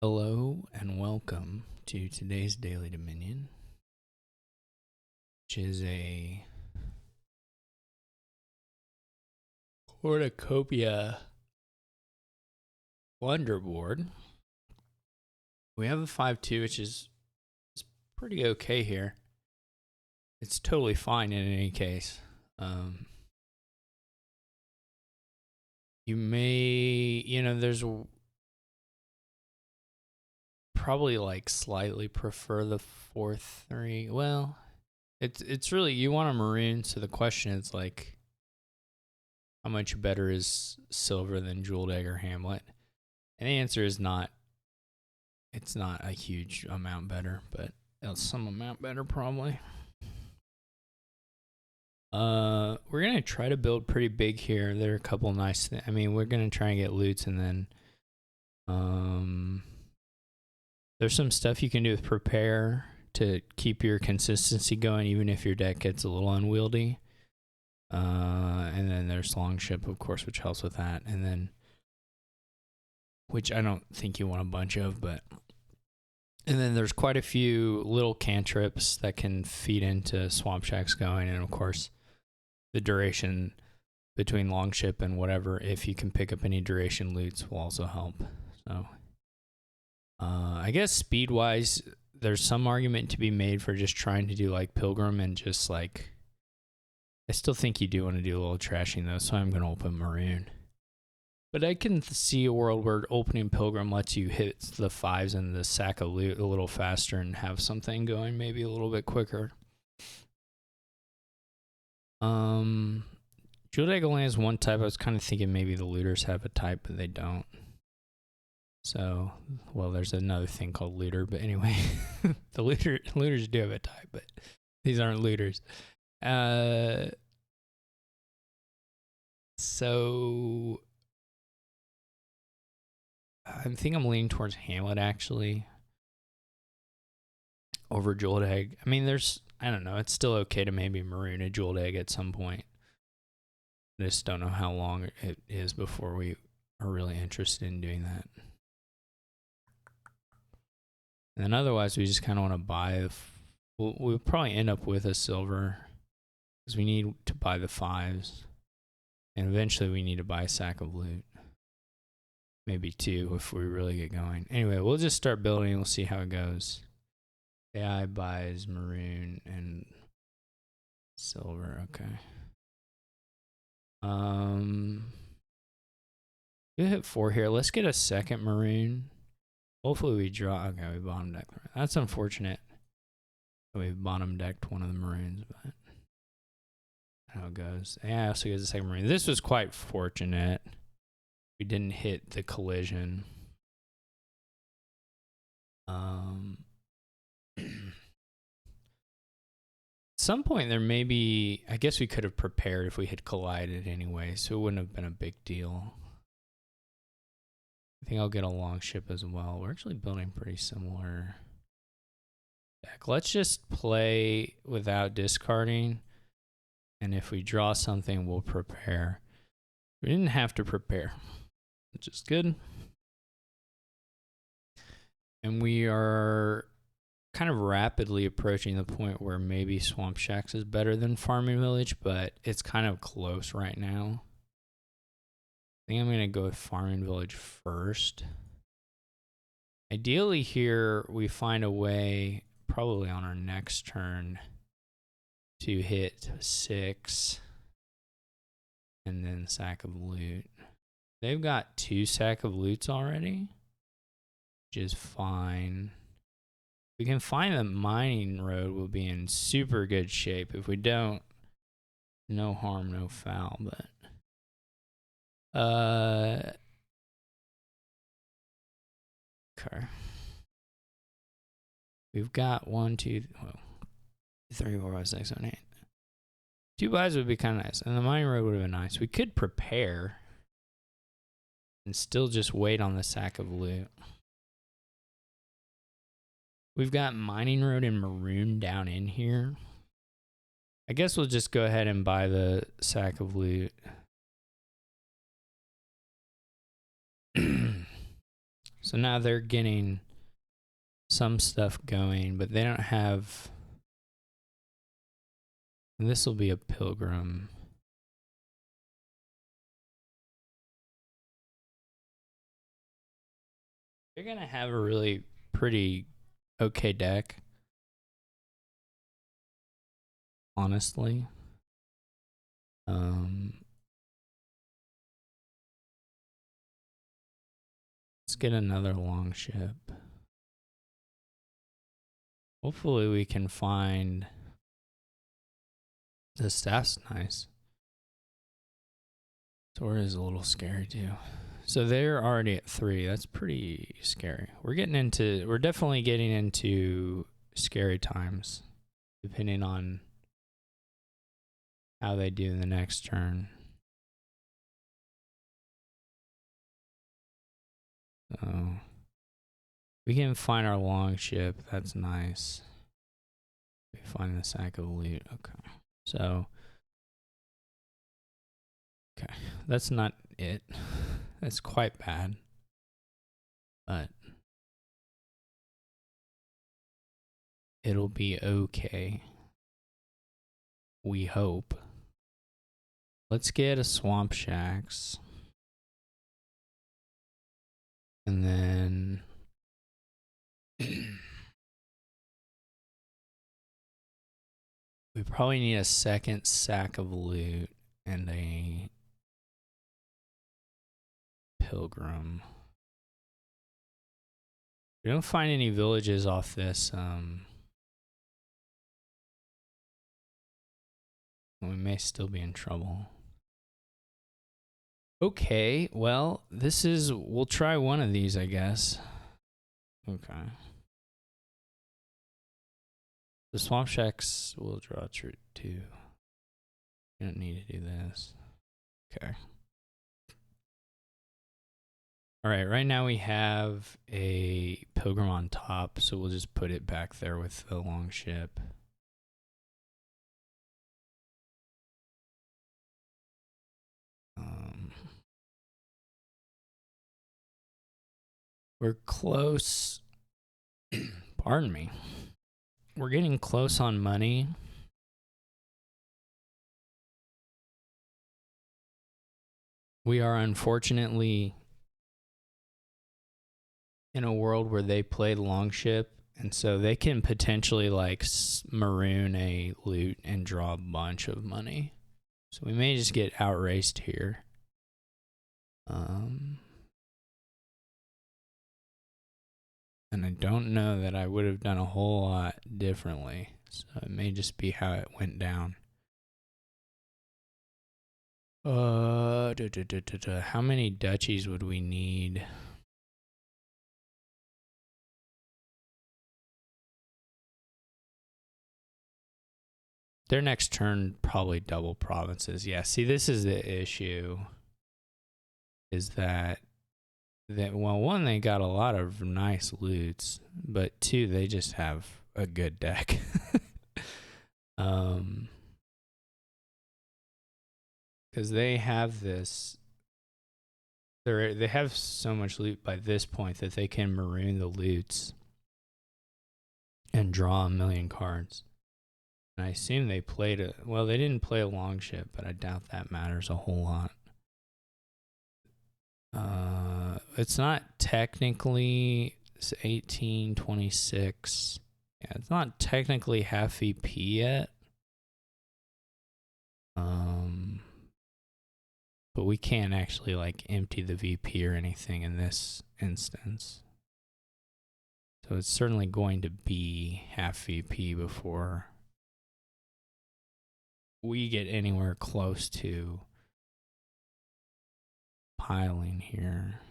Hello and welcome to today's Daily Dominion, which is a cornucopia wonder board. We have a 5-2, which is pretty okay here. It's totally fine in any case. You may, there's probably like slightly prefer the 4-3. Well, it's really, you want a maroon, so the question is like, how much better is silver than Jeweled Egg or Hamlet? And the answer is not. It's not a huge amount better, but it's some amount better probably. We're gonna try to build pretty big here. There are a couple nice things. I mean, we're gonna try and get loots, and then there's some stuff you can do with prepare to keep your consistency going, even if your deck gets a little unwieldy. And then there's Longship, of course, which helps with that. And then, which I don't think you want a bunch of, but. And then there's quite a few little cantrips that can feed into Swamp Shack's going. And of course, the duration between Longship and whatever, if you can pick up any duration loots, will also help. So, I guess speed-wise, there's some argument to be made for just trying to do like Pilgrim and just like, I still think you do want to do a little trashing though, so I'm going to open Maroon. But I can see a world where opening Pilgrim lets you hit the 5s and the sack of loot a little faster and have something going maybe a little bit quicker. Jeweled Egg only has one type. I was kind of thinking maybe the looters have a type, but they don't. So, well, there's another thing called looter, but anyway, the looters do have a type, but these aren't looters. So I think I'm leaning towards Hamlet actually over Jeweled Egg. I mean, I don't know, it's still okay to maybe maroon a Jeweled Egg at some point. I just don't know how long it is before we are really interested in doing that. And then otherwise, we just kind of want to buy. We'll probably end up with a silver because we need to buy the 5s. And eventually we need to buy a sack of loot. Maybe 2 if we really get going. Anyway, we'll just start building. We'll see how it goes. AI buys maroon and silver. Okay. We hit 4 here. Let's get a second maroon. Hopefully we draw. Okay, we bottom decked. That's unfortunate. We bottom decked one of the maroons, but how it goes. Yeah, also gets a second marine. This was quite fortunate. We didn't hit the collision. At some point there may be, I guess we could have prepared if we had collided anyway, so it wouldn't have been a big deal. I think I'll get a Longship as well. We're actually building pretty similar deck. Let's just play without discarding. And if we draw something, we'll prepare. We didn't have to prepare, which is good. And we are kind of rapidly approaching the point where maybe Swamp Shacks is better than Farming Village, but it's kind of close right now. I think I'm going to go with Farming Village first. Ideally here, we find a way, probably on our next turn, to hit 6 and then sack of loot. They've got 2 sack of loots already, which is fine. We can find the mining road, will be in super good shape. If we don't, no harm, no foul, but okay. We've got 1, 2, 3, 4, 5, 6, 7, 8. 2 buys would be kind of nice, and the mining road would have been nice. We could prepare and still just wait on the sack of loot. We've got mining road and maroon down in here. I guess we'll just go ahead and buy the sack of loot. So now they're getting some stuff going, but they don't have... And this will be a pilgrim. You're going to have a really pretty okay deck, honestly. Let's get another long ship. Hopefully we can find... The staff's nice. Tor is a little scary too. So they're already at 3. That's pretty scary. We're definitely getting into scary times, depending on how they do in the next turn. So we can find our long ship. That's nice. We find the sack of loot. Okay. So, okay. That's not it. That's quite bad. But it'll be okay. We hope. Let's get a Swamp Shacks. And then we probably need a second sack of loot and a pilgrim. We don't find any villages off this. We may still be in trouble. Okay, well, we'll try one of these, I guess. Okay. The Swamp Shacks will draw true too. You don't need to do this. Okay. Alright, right now we have a pilgrim on top, so we'll just put it back there with the long ship. We're close. Pardon me. We're getting close on money. We are unfortunately in a world where they play Longship, and so they can potentially like maroon a loot and draw a bunch of money. So we may just get outraced here. And I don't know that I would have done a whole lot differently. So it may just be how it went down. How many duchies would we need? Their next turn, probably double provinces. Yeah, see, this is the issue. Is that well, one, they got a lot of nice loots, but two, they just have a good deck. Because they have this, they have so much loot by this point that they can maroon the loots and draw 1,000,000 cards. And I assume they played well, they didn't play a long ship, but I doubt that matters a whole lot. It's not technically 1826. Yeah, it's not technically half VP yet. But we can't actually like empty the VP or anything in this instance. So it's certainly going to be half VP before we get anywhere close to piling here.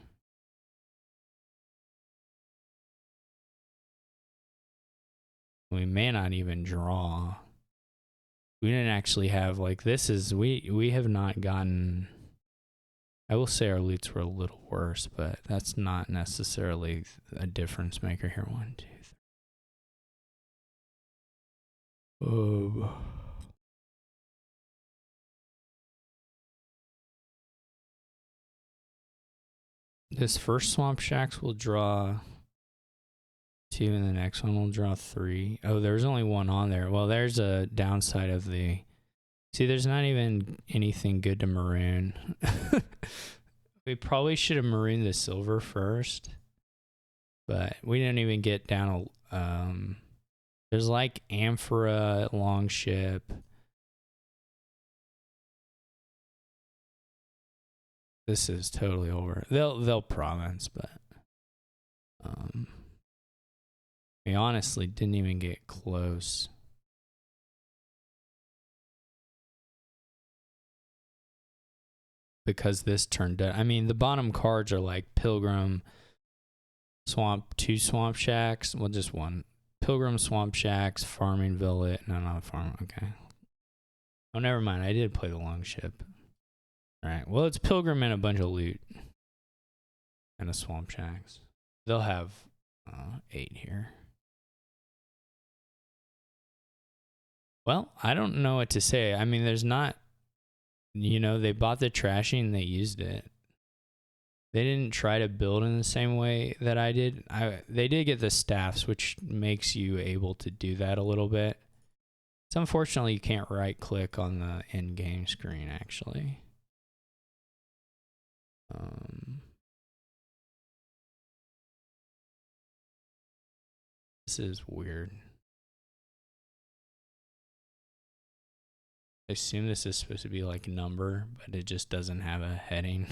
We may not even draw. We didn't actually have like we have not gotten. I will say our loots were a little worse, but that's not necessarily a difference maker here. 1, 2, 3. This first Swamp Shacks will draw 2, and the next one will draw 3. Oh, there's only one on there. Well, there's a downside of the... See, there's not even anything good to maroon. We probably should have marooned the silver first, but we didn't even get down a... there's like Amphora, Longship. This is totally over. They'll province, but we honestly didn't even get close. Because this turned out, I mean, the bottom cards are like Pilgrim, Swamp, 2 Swamp Shacks. Well, just one. Pilgrim, Swamp Shacks, Farming Village. No, not Farm. Okay. Oh, never mind. I did play the Longship. All right. Well, it's Pilgrim and a bunch of loot. And a Swamp Shacks. They'll have 8 here. Well, I don't know what to say. I mean, there's not... You know, they bought the trashing and they used it. They didn't try to build in the same way that I did. They did get the staffs, which makes you able to do that a little bit. It's unfortunately you can't right click on the in-game screen actually. This is weird. I assume this is supposed to be like number, but it just doesn't have a heading.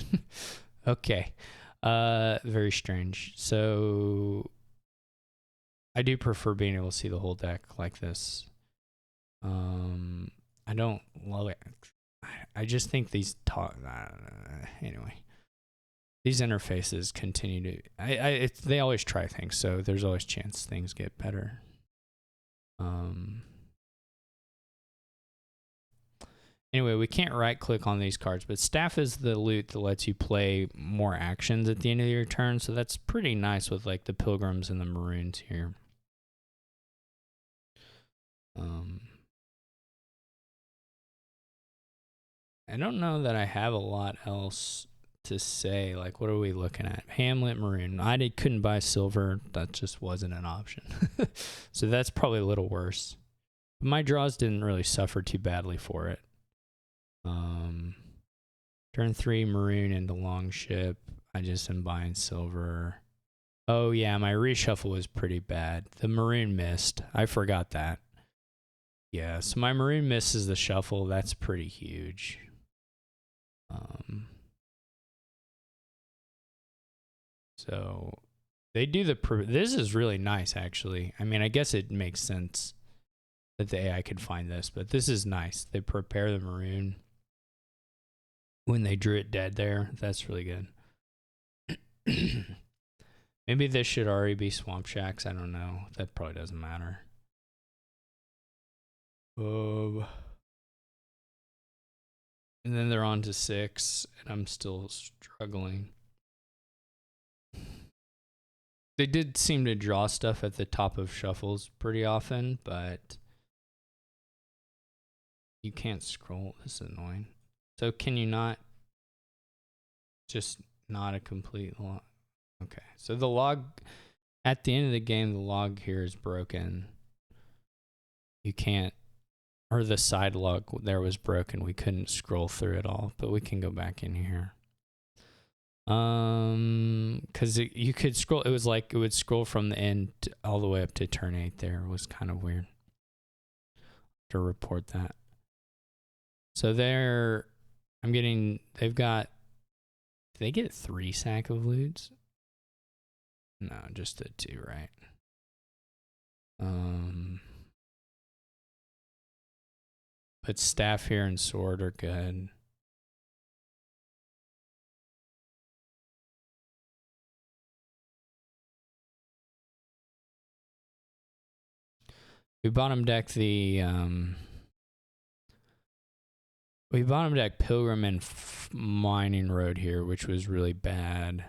Okay. Very strange. So I do prefer being able to see the whole deck like this. I don't love it. I just think these anyway. These interfaces continue to they always try things, so there's always chance things get better. Anyway, we can't right click on these cards, but staff is the loot that lets you play more actions at the end of your turn, so that's pretty nice with like the Pilgrims and the Maroons here. I don't know that I have a lot else to say. Like, what are we looking at? Hamlet, Maroon. I couldn't buy silver. That just wasn't an option. So that's probably a little worse. But my draws didn't really suffer too badly for it. Turn 3, Maroon into Longship. I just am buying silver. Oh yeah, my reshuffle was pretty bad. The Maroon missed. I forgot that. Yeah, so my Maroon misses the shuffle. That's pretty huge. So they do this is really nice actually. I mean, I guess it makes sense that the AI could find this, but this is nice. They prepare the Maroon when they drew it dead there. That's really good. Maybe this should already be Swamp Shacks. I don't know. That probably doesn't matter. And then they're on to 6, and I'm still struggling. They did seem to draw stuff at the top of shuffles pretty often, but you can't scroll. This is annoying. So can you not just not a complete log? Okay, so the log at the end of the game, the log here is broken. You can't, or the side log there was broken. We couldn't scroll through it all, but we can go back in here. Because you could scroll. It was like it would scroll from the end all the way up to turn 8. There it was kind of weird to report that. So there, they've got. Did they get 3 sack of loots? No, just the 2, right? But staff here and sword are good. We bottom deck the we bottom deck Pilgrim and Mining Road here, which was really bad.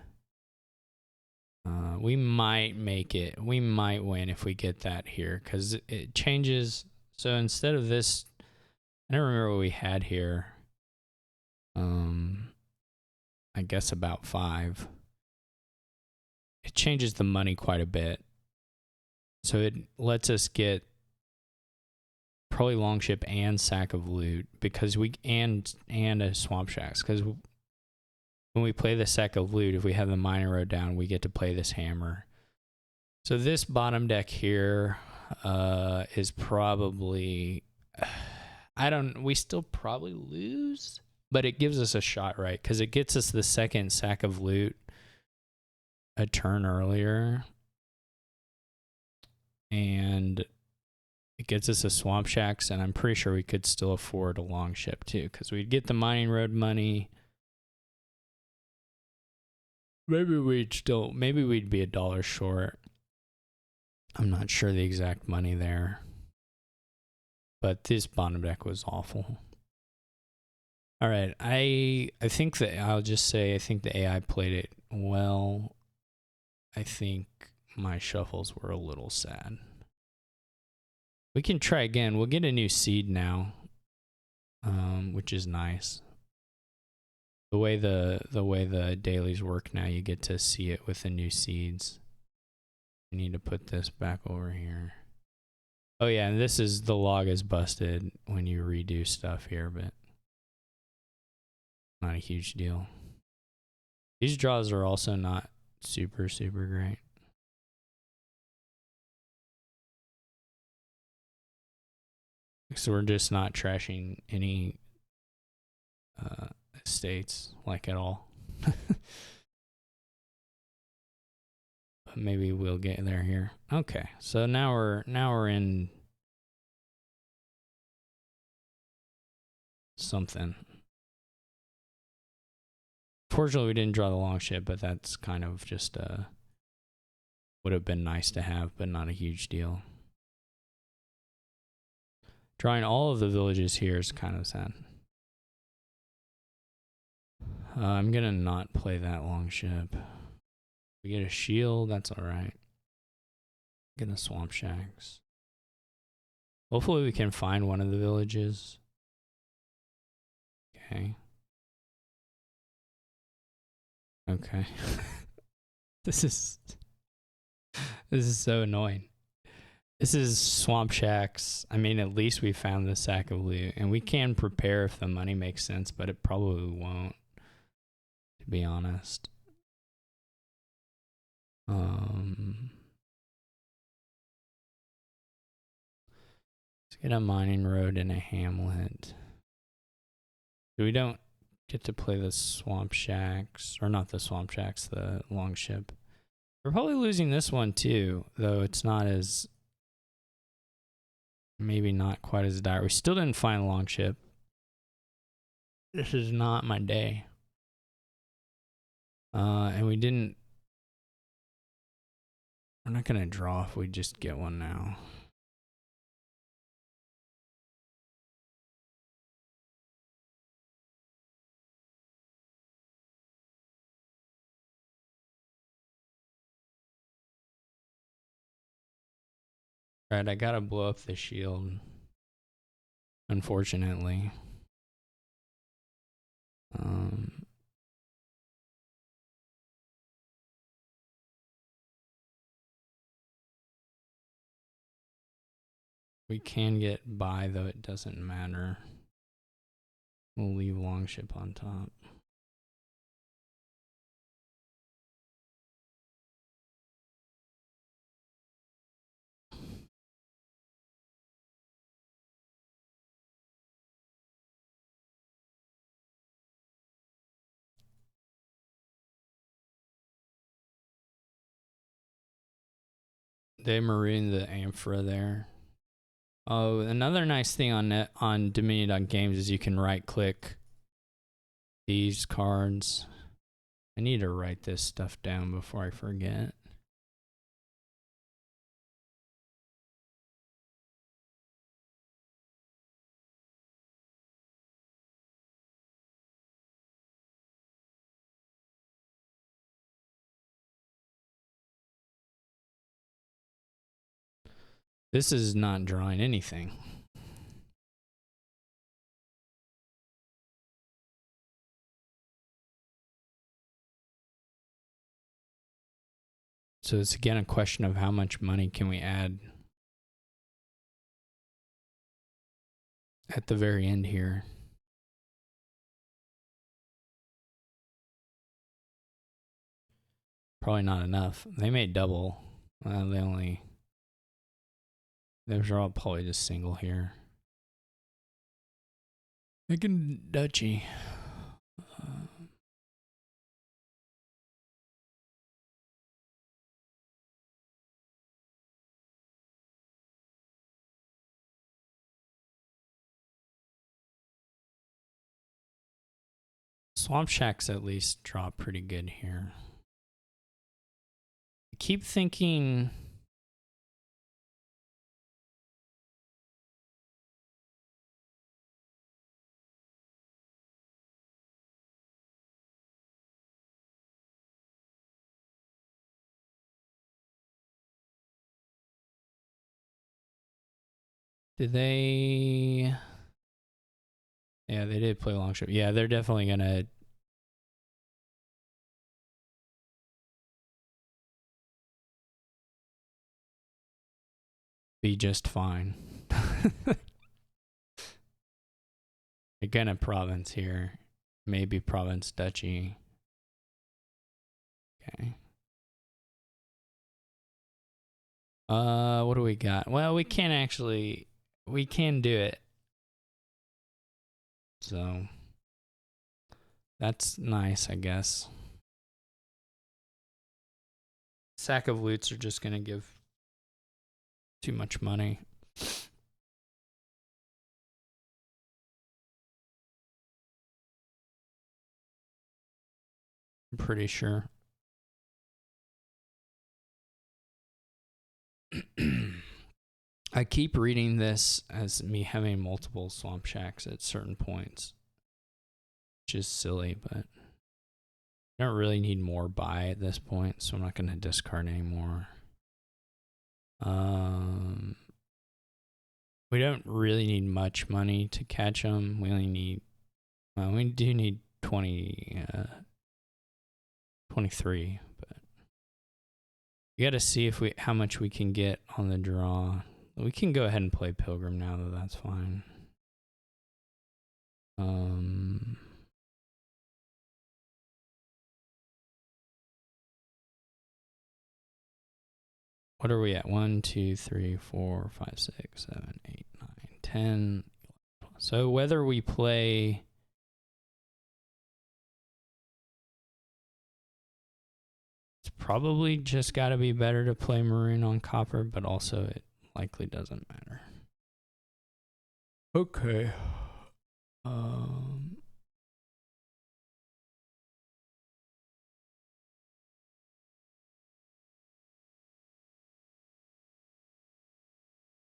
We might make it. We might win if we get that here, because it changes. So instead of this, I don't remember what we had here. I guess about 5. it changes the money quite a bit. So it lets us get probably Longship and Sack of Loot because we and a Swamp Shacks, because when we play the Sack of Loot, if we have the mining road down, we get to play this hammer. So this bottom deck here is probably, we still probably lose, but it gives us a shot, right? Because it gets us the second Sack of Loot a turn earlier, and it gets us a Swamp Shacks, and I'm pretty sure we could still afford a Longship too, because we'd get the mining road money. Maybe we'd be $1 short. I'm not sure the exact money there, but this bottom deck was awful. All right, I think that I'll just say I think the AI played it well. I think my shuffles were a little sad. We can try again. We'll get a new seed now, which is nice. The way the dailies work now, you get to see it with the new seeds. We need to put this back over here. Oh yeah, and this is the log is busted when you redo stuff here, but not a huge deal. These draws are also not super great. So we're just not trashing any estates like at all. But maybe we'll get there here. Okay, so now we're in something. Fortunately, we didn't draw the Longship, but that's kind of just would have been nice to have, but not a huge deal. Drawing all of the villages here is kind of sad. I'm gonna not play that Longship. We get a shield, that's alright. Get a Swamp Shacks. Hopefully we can find one of the villages. Okay. Okay. This is so annoying. This is Swamp Shacks. I mean, at least we found the Sack of Loot, and we can prepare if the money makes sense, but it probably won't, to be honest. Let's get a mining road and a hamlet. We don't get to play the Swamp Shacks, or not the Swamp Shacks, the Longship. We're probably losing this one too, though it's not as, maybe not quite as dire. We still didn't find Longship. This is not my day. And we didn't, we're not gonna draw if we just get one now. Right, I gotta blow up the shield, unfortunately. We can get by, though it doesn't matter. We'll leave Longship on top. They marooned the Amphora there. Oh, another nice thing on Dominion.games is you can right click these cards. I need to write this stuff down before I forget. This is not drawing anything. So it's again a question of how much money can we add at the very end here. Probably not enough. They made double. Those are all probably just single here. Making Dutchy. Swamp Shacks at least drop pretty good here. I keep thinking did they? Yeah, they did play long ship. Yeah, they're definitely gonna be just fine. Again, a province here. Maybe province duchy. Okay. What do we got? Well, we can do it. So that's nice, I guess. Sack of loots are just gonna give too much money. I'm pretty sure. I keep reading this as me having multiple swamp shacks at certain points, which is silly, but I don't really need more buy at this point, so I'm not going to discard anymore. We don't really need much money to catch them. We only need, well, we do need 23, but you got to see how much we can get on the draw. We can go ahead and play Pilgrim now, though. That's fine. What are we at? 1, 2, 3, 4, 5, 6, 7, 8, 9, 10. So whether we play it's probably just got to be better to play maroon on copper, but also it likely doesn't matter. Okay.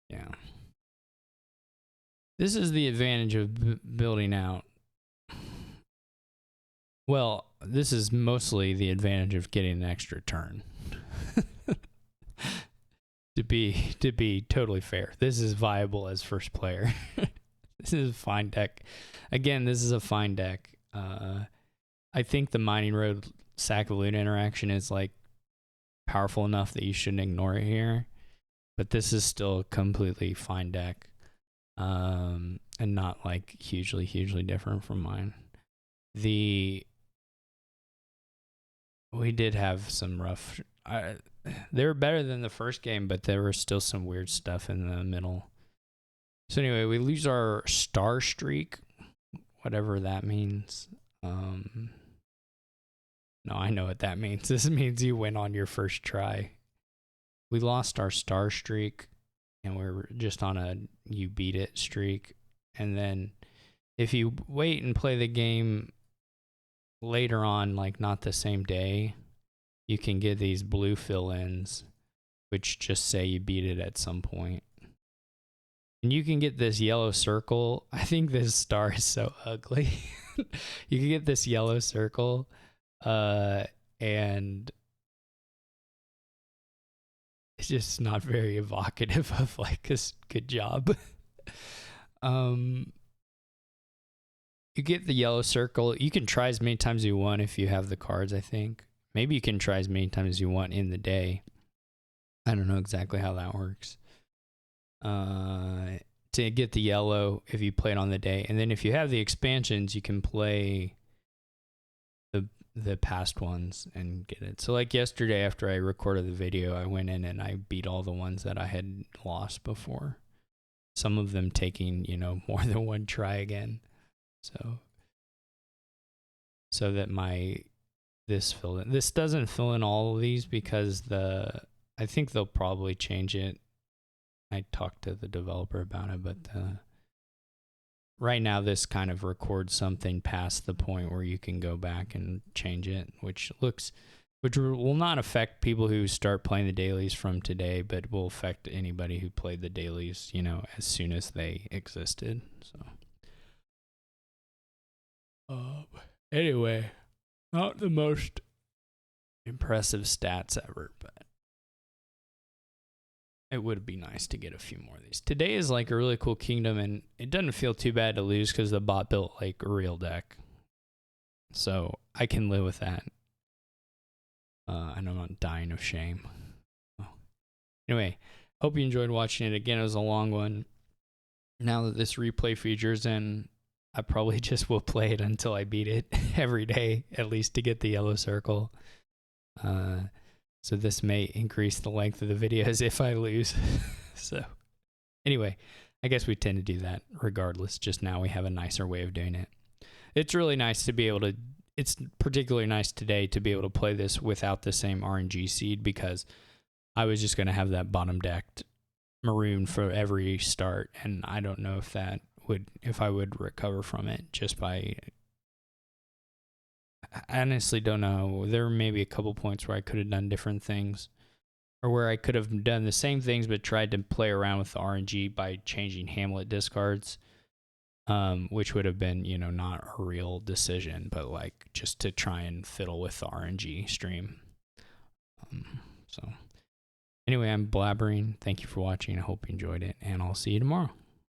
Yeah. This is the advantage of building out. Well, this is mostly the advantage of getting an extra turn. to be totally fair, this is viable as first player. This is a fine deck. Again, this is a fine deck. I think the Mining Road Sack of Loot interaction is like powerful enough that you shouldn't ignore it here. But this is still a completely fine deck. And not like hugely different from mine. We did have some rough. They were better than the first game, but there was still some weird stuff in the middle. So anyway, we lose our star streak, whatever that means. No, I know what that means. This means you win on your first try. We lost our star streak, and we're just on a you beat it streak. And then if you wait and play the game later on, like not the same day, you can get these blue fill-ins, which just say you beat it at some point. And you can get this yellow circle. I think this star is so ugly. You can get this yellow circle, and it's just not very evocative of like a good job. You get the yellow circle. You can try as many times as you want if you have the cards, I think. Maybe you can try as many times as you want in the day. I don't know exactly how that works. To get the yellow if you play it on the day, and then if you have the expansions, you can play the past ones and get it. So like yesterday after I recorded the video, I went in and I beat all the ones that I had lost before. Some of them taking, more than one try again. So that this fill in. This doesn't fill in all of these because I think they'll probably change it. I talked to the developer about it, but right now this kind of records something past the point where you can go back and change it, which will not affect people who start playing the dailies from today, but will affect anybody who played the dailies, as soon as they existed. So, anyway, not the most impressive stats ever, but it would be nice to get a few more of these. Today is like a really cool kingdom, and it doesn't feel too bad to lose because the bot built like a real deck. So I can live with that. And I'm not dying of shame. Anyway, hope you enjoyed watching it. Again, it was a long one. Now that this replay feature's in, I probably just will play it until I beat it every day, at least to get the yellow circle. So this may increase the length of the videos if I lose. So anyway, I guess we tend to do that regardless. Just now we have a nicer way of doing it. It's really nice to be able to, it's particularly nice today to be able to play this without the same RNG seed, because I was just going to have that bottom decked maroon for every start. And I don't know if I would recover from it just by, I honestly don't know. There may be a couple points where I could have done different things, or where I could have done the same things but tried to play around with the RNG by changing Hamlet discards, which would have been, not a real decision, but like just to try and fiddle with the RNG stream. So anyway, I'm blabbering. Thank you for watching. I hope you enjoyed it, and I'll see you tomorrow.